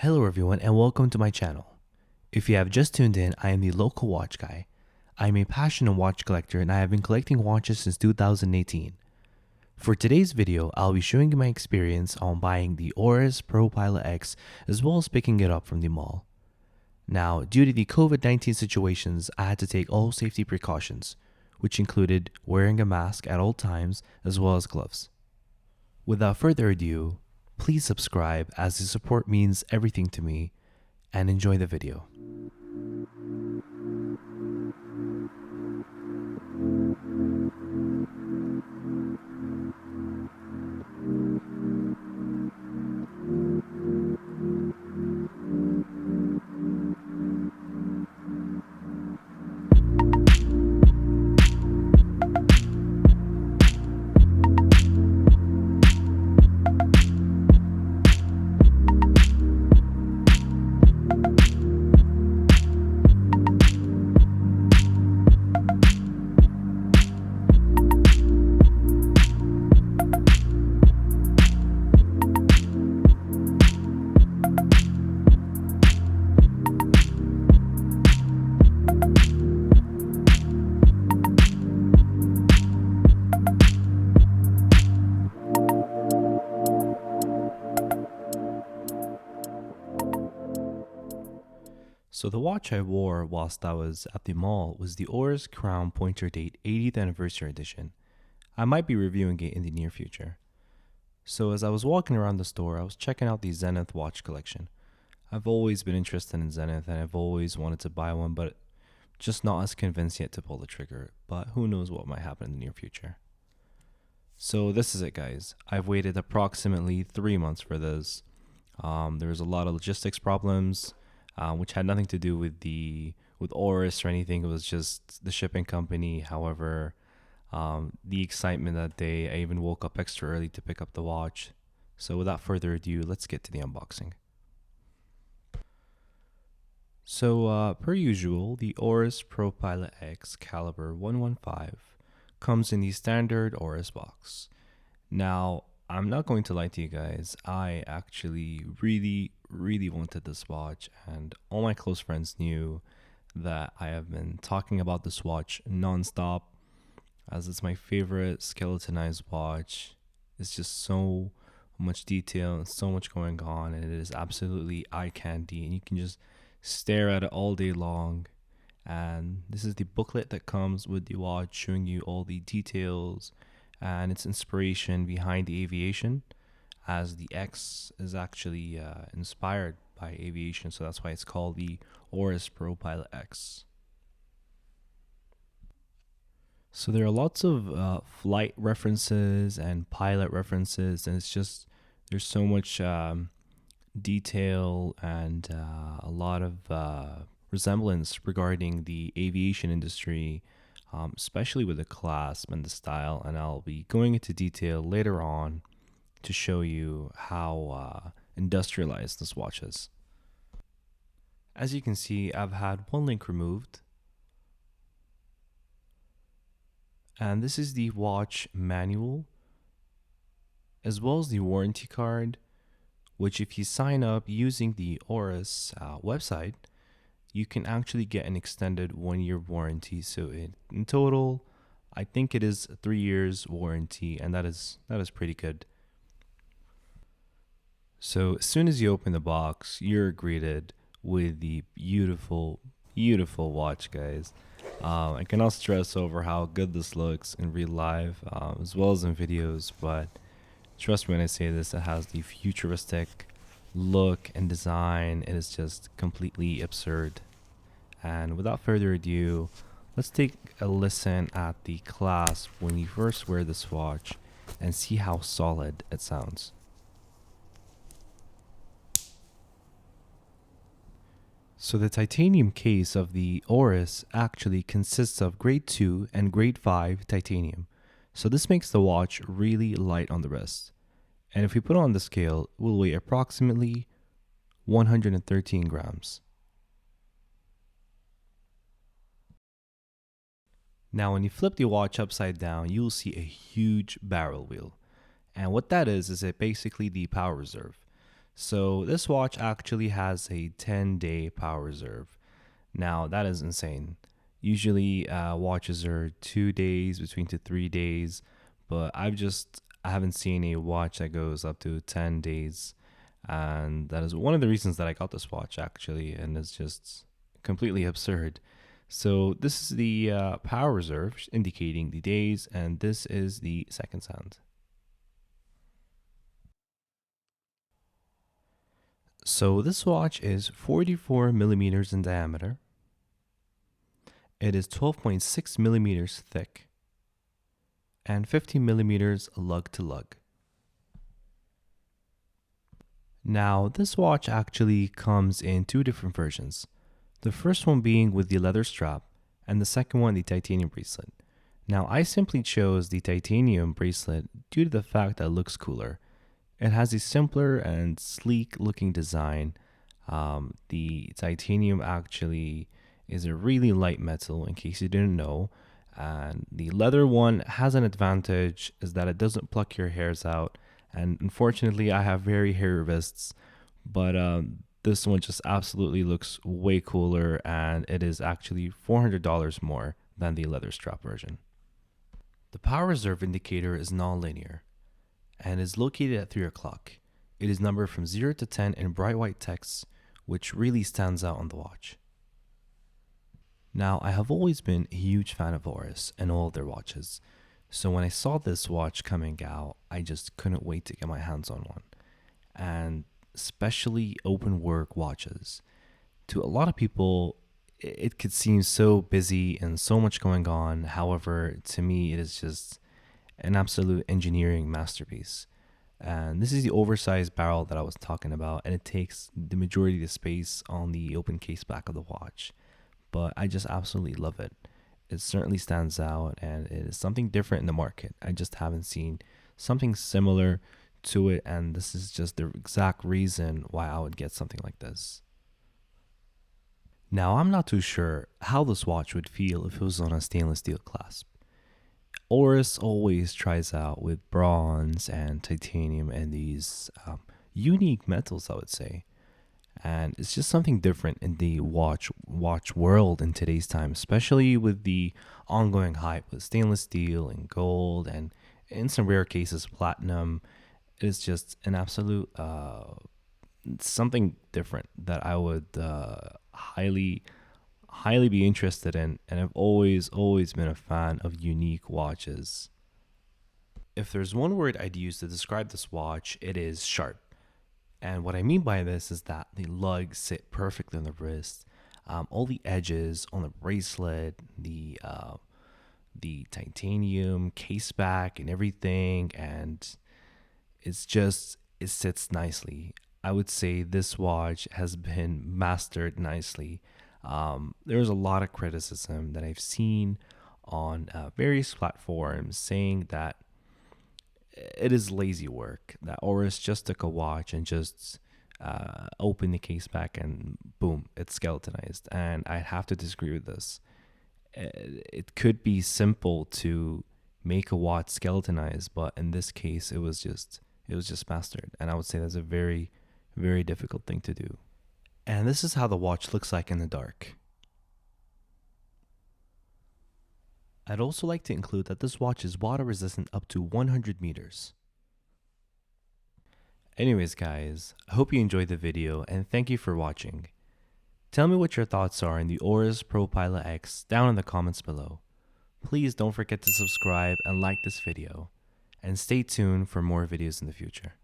Hello everyone and welcome to my channel. If you have just tuned in, I am the local watch guy. I am a passionate watch collector and I have been collecting watches since 2018. For today's video, I'll be showing you my experience on buying the ORIS ProPilot X as well as picking it up from the mall. Now, due to the COVID-19 situations, I had to take all safety precautions, which included wearing a mask at all times as well as gloves. Without further ado, please subscribe as the support means everything to me, and enjoy the video. So the watch I wore whilst I was at the mall was the ORIS Crown Pointer Date 80th Anniversary Edition. I might be reviewing it in the near future. So as I was walking around the store, I was checking out the Zenith watch collection. I've always been interested in Zenith and I've always wanted to buy one, but just not as convinced yet to pull the trigger. But who knows what might happen in the near future. So this is it, guys. I've waited approximately 3 months for this. There was a lot of logistics problems, which had nothing to do with ORIS or anything. It was just the shipping company. However, the excitement that day, I even woke up extra early to pick up the watch. So without further ado, let's get to the unboxing. So per usual, the ORIS ProPilot X Calibre 115 comes in the standard ORIS box. Now, I'm not going to lie to you guys, I actually really wanted this watch, and all my close friends knew that I have been talking about this watch non-stop, as it's my favorite skeletonized watch. It's just so much detail and so much going on, and it is absolutely eye candy, and you can just stare at it all day long. And this is the booklet that comes with the watch, showing you all the details and its inspiration behind the aviation, as the X is actually inspired by aviation, so that's why it's called the ORIS ProPilot X. So there are lots of flight references and pilot references, and it's just there's so much detail and a lot of resemblance regarding the aviation industry, especially with the clasp and the style, and I'll be going into detail later on to show you how industrialized this watch is. As you can see, I've had one link removed, and this is the watch manual as well as the warranty card, which if you sign up using the ORIS website, you can actually get an extended 1-year warranty. So in total, I think it is 3 years warranty, and that is pretty good. So as soon as you open the box, you're greeted with the beautiful watch, guys. I cannot stress over how good this looks in real life, as well as in videos, but trust me when I say this, it has the futuristic look and design. It is just completely absurd. And without further ado, let's take a listen at the clasp when you first wear this watch and see how solid it sounds. So the titanium case of the ORIS actually consists of grade 2 and grade 5 titanium. So this makes the watch really light on the wrist. And if we put it on the scale, it will weigh approximately 113 grams. Now, when you flip the watch upside down, you'll see a huge barrel wheel. And what that is it basically the power reserve. So this watch actually has a 10-day power reserve. Now that is insane. Usually watches are 2 days, between 2 to 3 days, but I haven't seen a watch that goes up to 10 days. And that is one of the reasons that I got this watch actually, and it's just completely absurd. So this is the power reserve indicating the days, and this is the seconds hand. So this watch is 44 millimeters in diameter. It is 12.6 millimeters thick and 50 millimeters lug to lug. Now, this watch actually comes in two different versions. The first one being with the leather strap, and the second one the titanium bracelet. Now, I simply chose the titanium bracelet due to the fact that it looks cooler. It has a simpler and sleek looking design. The titanium actually is a really light metal, in case you didn't know. And the leather one has an advantage, is that it doesn't pluck your hairs out. And unfortunately, I have very hairy wrists, but this one just absolutely looks way cooler, and it is actually $400 more than the leather strap version. The power reserve indicator is non-linear and is located at 3 o'clock. It is numbered from 0 to 10 in bright white text, which really stands out on the watch. Now, I have always been a huge fan of ORIS and all of their watches, so when I saw this watch coming out, I just couldn't wait to get my hands on one. And especially open work watches. To a lot of people, it could seem so busy and so much going on. However, to me, it is just an absolute engineering masterpiece. And this is the oversized barrel that I was talking about, and it takes the majority of the space on the open case back of the watch. But I just absolutely love it. It certainly stands out, and it is something different in the market. I just haven't seen something similar to it, and this is just the exact reason why I would get something like this. Now, I'm not too sure how this watch would feel if it was on a stainless steel clasp. ORIS always tries out with bronze and titanium and these unique metals, I would say. And it's just something different in the watch world in today's time, especially with the ongoing hype with stainless steel and gold, and in some rare cases platinum. It is just an absolute something different that I would highly be interested in, and I've always been a fan of unique watches. If there's one word I'd use to describe this watch, it is sharp. And what I mean by this is that the lugs sit perfectly on the wrist. All the edges on the bracelet, the titanium case back and everything, and it sits nicely. I would say this watch has been mastered nicely. There's a lot of criticism that I've seen on various platforms saying that it is lazy work, that Oris just took a watch and just opened the case back and boom, it's skeletonized. And I have to disagree with this. It could be simple to make a watch skeletonized, but in this case, it was just mastered. And I would say that's a very, very difficult thing to do. And this is how the watch looks like in the dark. I'd also like to include that this watch is water resistant up to 100 meters. Anyways guys, I hope you enjoyed the video and thank you for watching. Tell me what your thoughts are in the ORIS ProPilot X down in the comments below. Please don't forget to subscribe and like this video, and stay tuned for more videos in the future.